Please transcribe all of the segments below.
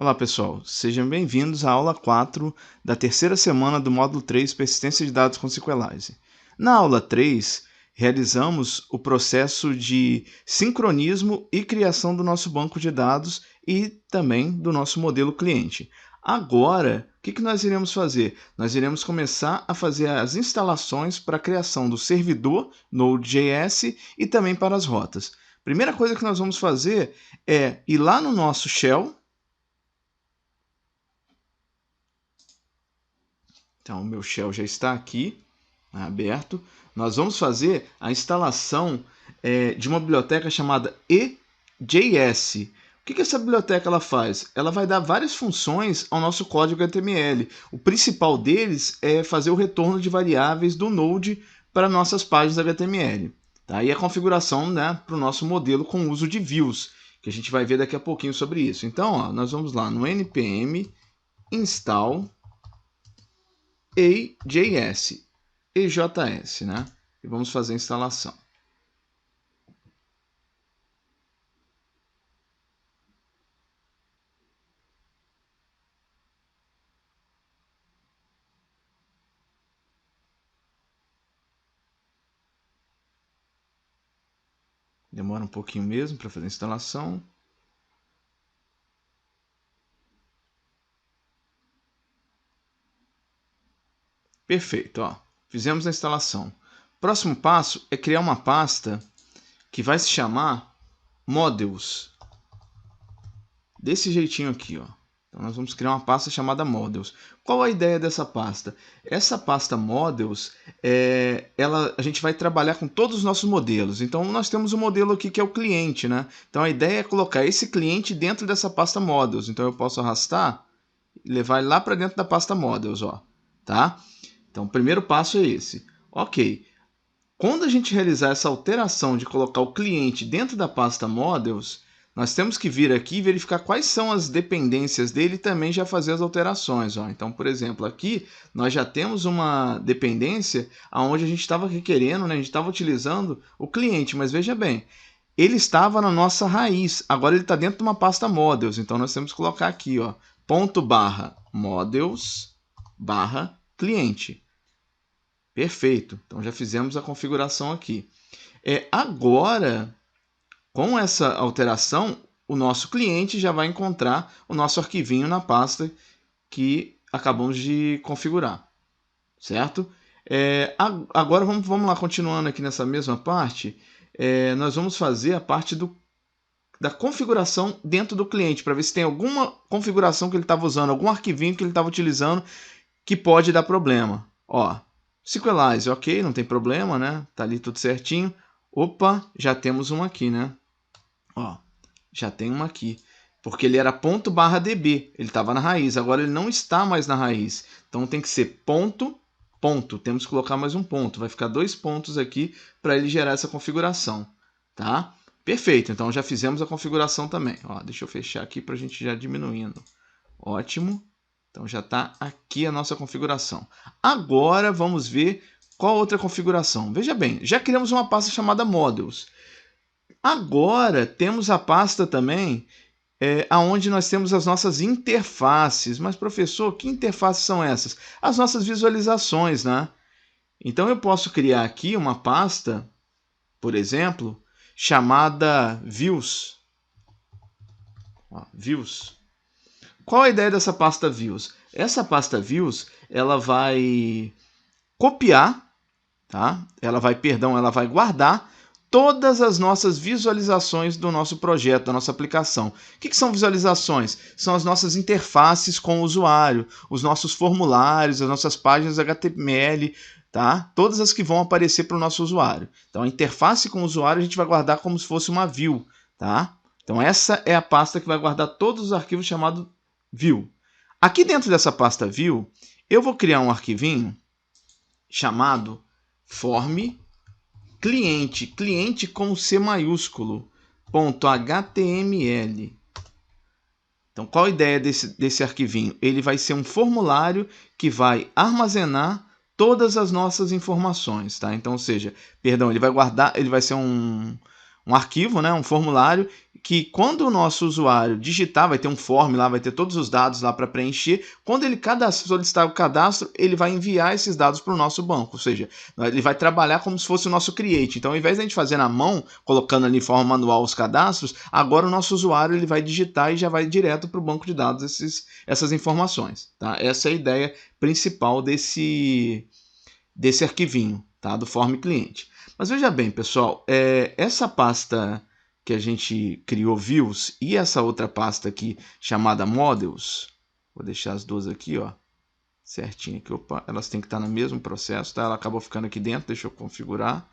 Olá pessoal, sejam bem-vindos à aula 4 da terceira semana do módulo 3, Persistência de Dados com Sequelize. Na aula 3, realizamos o processo de sincronismo e criação do nosso banco de dados e também do nosso modelo cliente. Agora, o que nós iremos fazer? Nós iremos começar a fazer as instalações para a criação do servidor Node.js e também para as rotas. Primeira coisa que nós vamos fazer é ir lá no nosso shell. Então, o meu shell já está aqui, aberto. Nós vamos fazer a instalação de uma biblioteca chamada EJS. O que essa biblioteca ela faz? Ela vai dar várias funções ao nosso código HTML. O principal deles é fazer o retorno de variáveis do Node para nossas páginas HTML. Tá? E a configuração, né, para o nosso modelo com o uso de views, que a gente vai ver daqui a pouquinho sobre isso. Então, ó, nós vamos lá no npm install EJS, né? E vamos fazer a instalação. Demora um pouquinho mesmo para fazer a instalação. Perfeito, ó. Fizemos a instalação. Próximo passo é criar uma pasta que vai se chamar Models. Desse jeitinho aqui, ó. Então nós vamos criar uma pasta chamada Models. Qual a ideia dessa pasta? Essa pasta Models, a gente vai trabalhar com todos os nossos modelos. Então nós temos um modelo aqui que é o cliente, né? Então a ideia é colocar esse cliente dentro dessa pasta Models. Então eu posso arrastar e levar ele lá para dentro da pasta Models, ó. Tá? Então o primeiro passo é esse. Ok. Quando a gente realizar essa alteração de colocar o cliente dentro da pasta Models, nós temos que vir aqui e verificar quais são as dependências dele e também já fazer as alterações. Ó. Então, por exemplo, aqui nós já temos uma dependência onde a gente estava requerendo, né? A gente estava utilizando o cliente, mas veja bem, ele estava na nossa raiz, agora ele está dentro de uma pasta Models, então nós temos que colocar aqui, ó, ./models/ cliente. Perfeito, então já fizemos a configuração aqui. Agora, com essa alteração, o nosso cliente já vai encontrar o nosso arquivinho na pasta que acabamos de configurar, certo? Agora vamos lá, continuando aqui nessa mesma parte, nós vamos fazer a parte da configuração dentro do cliente, para ver se tem alguma configuração que ele estava usando, algum arquivinho que ele estava utilizando que pode dar problema. Ó, Sequelize, ok, não tem problema, né? Tá ali tudo certinho. Opa, já temos uma aqui, né? Ó, já tem uma aqui. Porque ele era ./db, ele estava na raiz, agora ele não está mais na raiz. Então tem que ser ponto. Temos que colocar mais um ponto. Vai ficar 2 pontos aqui para ele gerar essa configuração. Tá? Perfeito, então já fizemos a configuração também. Ó, deixa eu fechar aqui para a gente já diminuindo. Ótimo. Então já está aqui a nossa configuração. Agora vamos ver qual outra configuração. Veja bem, já criamos uma pasta chamada Models. Agora temos a pasta também onde nós temos as nossas interfaces. Mas professor, que interfaces são essas? As nossas visualizações, né? Então eu posso criar aqui uma pasta, por exemplo, chamada Views. Ó, Views. Qual a ideia dessa pasta Views? Essa pasta Views, ela vai copiar, tá? Ela vai guardar todas as nossas visualizações do nosso projeto, da nossa aplicação. O que são visualizações? São as nossas interfaces com o usuário, os nossos formulários, as nossas páginas HTML, tá? Todas as que vão aparecer para o nosso usuário. Então, a interface com o usuário a gente vai guardar como se fosse uma view, tá? Então, essa é a pasta que vai guardar todos os arquivos chamados view. Aqui dentro dessa pasta view, eu vou criar um arquivinho chamado form cliente com C maiúsculo, .html. Então, qual a ideia desse arquivinho? Ele vai ser um formulário que vai armazenar todas as nossas informações, tá? Então, ou seja, perdão, ele vai ser um arquivo, né, um formulário que quando o nosso usuário digitar, vai ter um form lá, vai ter todos os dados lá para preencher. Quando ele solicitar o cadastro, ele vai enviar esses dados para o nosso banco, ou seja, ele vai trabalhar como se fosse o nosso create. Então, ao invés de a gente fazer na mão, colocando ali em forma manual os cadastros, agora o nosso usuário ele vai digitar e já vai direto para o banco de dados essas informações. Tá? Essa é a ideia principal desse arquivinho, tá? Do form cliente. Mas veja bem, pessoal, essa pasta que a gente criou views e essa outra pasta aqui chamada models, vou deixar as duas aqui, ó, certinho aqui, opa, elas têm que estar no mesmo processo, tá? Ela acabou ficando aqui dentro, deixa eu configurar,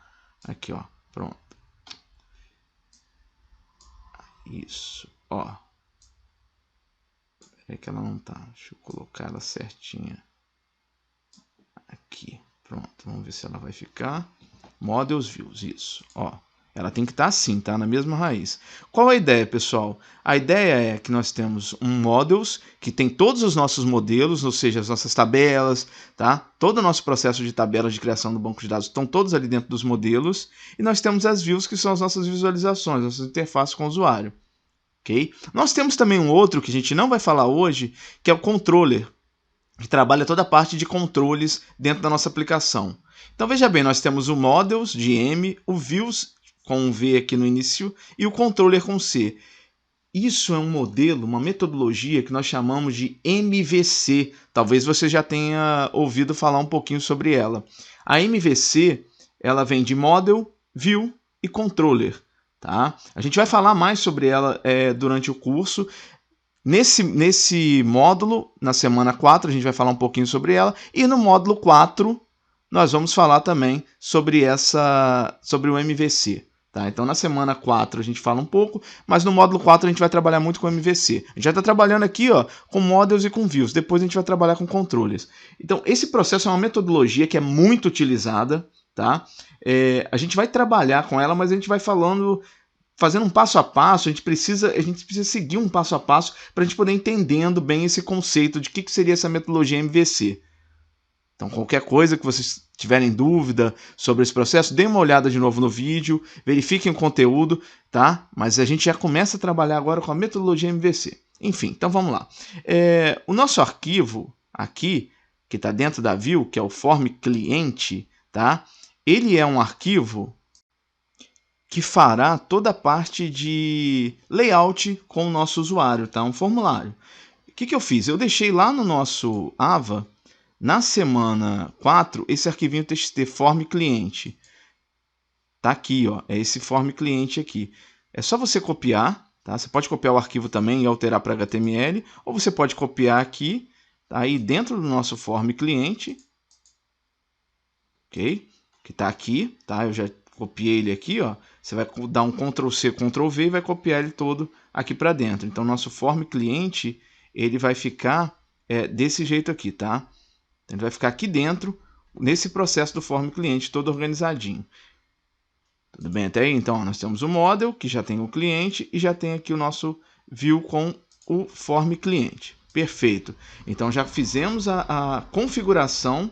aqui, ó, pronto. Isso, ó. É que ela não tá, deixa eu colocar ela certinha. Aqui, pronto, vamos ver se ela vai ficar. Models views, isso, ó. Ela tem que estar assim, tá? Na mesma raiz. Qual a ideia, pessoal? A ideia é que nós temos um models que tem todos os nossos modelos, ou seja, as nossas tabelas, tá? Todo o nosso processo de tabelas de criação do banco de dados estão todos ali dentro dos modelos. E nós temos as views, que são as nossas visualizações, nossas interfaces com o usuário. Ok? Nós temos também um outro que a gente não vai falar hoje, que é o controller, que trabalha toda a parte de controles dentro da nossa aplicação. Então veja bem, nós temos o models de M, o views com um V aqui no início e o controller com C. Isso é um modelo, uma metodologia que nós chamamos de MVC. Talvez você já tenha ouvido falar um pouquinho sobre ela. A MVC, ela vem de Model, View e Controller. Tá? A gente vai falar mais sobre ela durante o curso. Nesse módulo, na semana 4, a gente vai falar um pouquinho sobre ela. E no módulo 4, nós vamos falar também sobre o MVC. Tá? Então, na semana 4 a gente fala um pouco, mas no módulo 4 a gente vai trabalhar muito com MVC. A gente já está trabalhando aqui, ó, com models e com views. Depois a gente vai trabalhar com controles. Então, esse processo é uma metodologia que é muito utilizada. Tá? A gente vai trabalhar com ela, mas a gente vai fazendo um passo a passo. A gente precisa seguir um passo a passo para a gente poder entendendo bem esse conceito de que seria essa metodologia MVC. Então, qualquer coisa que vocês tiverem dúvida sobre esse processo, dê uma olhada de novo no vídeo, verifiquem o conteúdo, tá? Mas a gente já começa a trabalhar agora com a metodologia MVC. Enfim, então vamos lá. O nosso arquivo aqui, que está dentro da view, que é o form cliente, tá? Ele é um arquivo que fará toda a parte de layout com o nosso usuário, tá? Um formulário. O que eu fiz? Eu deixei lá no nosso Ava, na semana 4, esse arquivinho txt form cliente. Tá aqui, ó, é esse form cliente aqui. É só você copiar, tá? Você pode copiar o arquivo também e alterar para HTML, ou você pode copiar aqui, tá? Aí dentro do nosso form cliente, ok? Que tá aqui, tá? Eu já copiei ele aqui, ó. Você vai dar um Ctrl C, Ctrl V e vai copiar ele todo aqui para dentro. Então, nosso form cliente, ele vai ficar desse jeito aqui, tá? Ele vai ficar aqui dentro, nesse processo do form cliente, todo organizadinho. Tudo bem até aí? Então, nós temos o model, que já tem o cliente, e já tem aqui o nosso view com o form cliente. Perfeito. Então, já fizemos a configuração,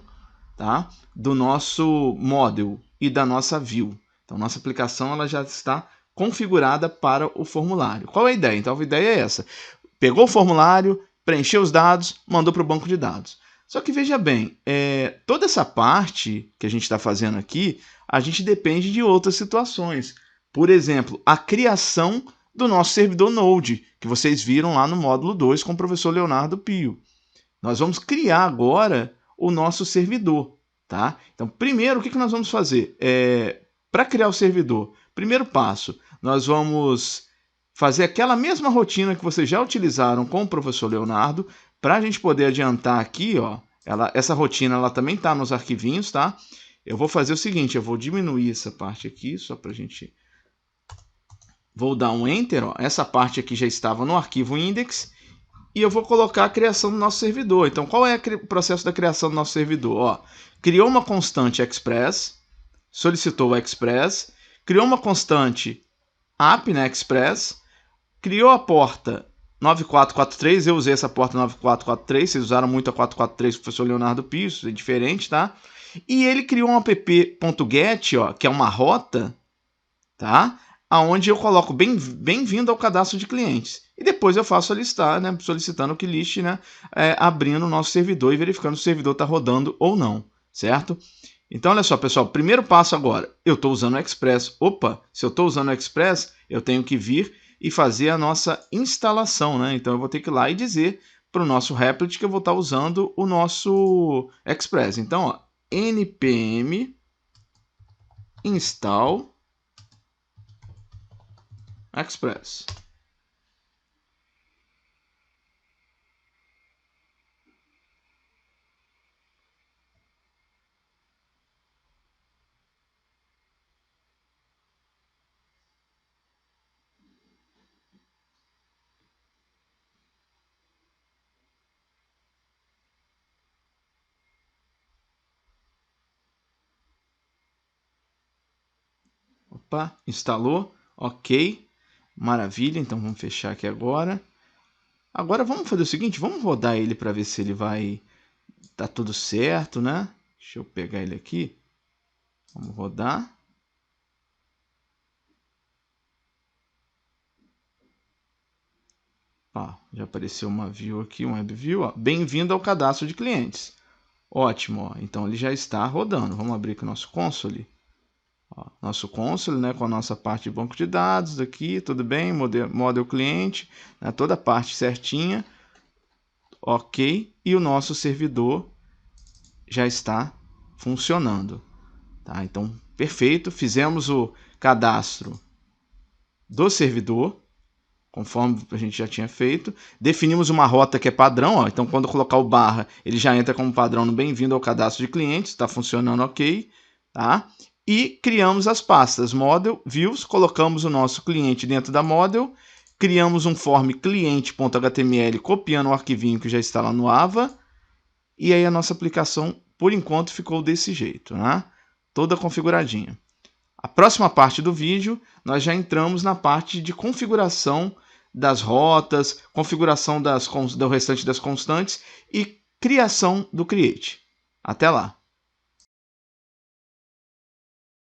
tá, do nosso model e da nossa view. Então, nossa aplicação ela já está configurada para o formulário. Qual é a ideia? Então, a ideia é essa. Pegou o formulário, preencheu os dados, mandou para o banco de dados. Só que veja bem, toda essa parte que a gente está fazendo aqui, a gente depende de outras situações. Por exemplo, a criação do nosso servidor Node, que vocês viram lá no módulo 2 com o professor Leonardo Pio. Nós vamos criar agora o nosso servidor. Tá? Então, primeiro, o que nós vamos fazer? Para criar o servidor, primeiro passo, nós vamos fazer aquela mesma rotina que vocês já utilizaram com o professor Leonardo. Para a gente poder adiantar aqui, ó, essa rotina ela também está nos arquivinhos, tá? Eu vou fazer o seguinte, eu vou diminuir essa parte aqui, só para a gente... Vou dar um Enter, ó. Essa parte aqui já estava no arquivo index, e eu vou colocar a criação do nosso servidor. Então, qual é o processo da criação do nosso servidor? Ó, criou uma constante express, solicitou o express, criou uma constante app, né, express, criou a porta 9443, eu usei essa porta 9443, vocês usaram muito a 443 do professor Leonardo Pio, isso é diferente, tá? E ele criou um app.get, ó, que é uma rota, tá? aonde eu coloco bem-vindo ao cadastro de clientes. E depois eu faço a listar, né, solicitando o clilist, né, abrindo o nosso servidor e verificando se o servidor está rodando ou não, certo? Então, olha só, pessoal, primeiro passo agora, eu estou usando o Express. Opa, se eu estou usando o Express, eu tenho que vir e fazer a nossa instalação, né? Então, eu vou ter que ir lá e dizer para o nosso Replit que eu vou estar usando o nosso Express. Então, ó, npm install Express. Opa, instalou, ok, maravilha, então vamos fechar aqui agora. Agora vamos fazer o seguinte, vamos rodar ele para ver se ele vai tá tudo certo, né? Deixa eu pegar ele aqui, vamos rodar. Ó, já apareceu uma view aqui, um web view, bem-vindo ao cadastro de clientes. Ótimo, ó, então ele já está rodando. Vamos abrir aqui o nosso console. Ó, nosso console, né, com a nossa parte de banco de dados aqui, tudo bem, model cliente, né, toda a parte certinha, ok, e o nosso servidor já está funcionando. Tá? Então, perfeito, fizemos o cadastro do servidor, conforme a gente já tinha feito, definimos uma rota que é padrão, ó, então quando eu colocar o barra, ele já entra como padrão no bem-vindo ao cadastro de clientes, está funcionando ok, tá? E criamos as pastas model, views, colocamos o nosso cliente dentro da model, criamos um form cliente.html copiando o arquivinho que já está lá no Ava, e aí a nossa aplicação, por enquanto, ficou desse jeito, né? Toda configuradinha. A próxima parte do vídeo, nós já entramos na parte de configuração das rotas, configuração do restante das constantes e criação do create. Até lá!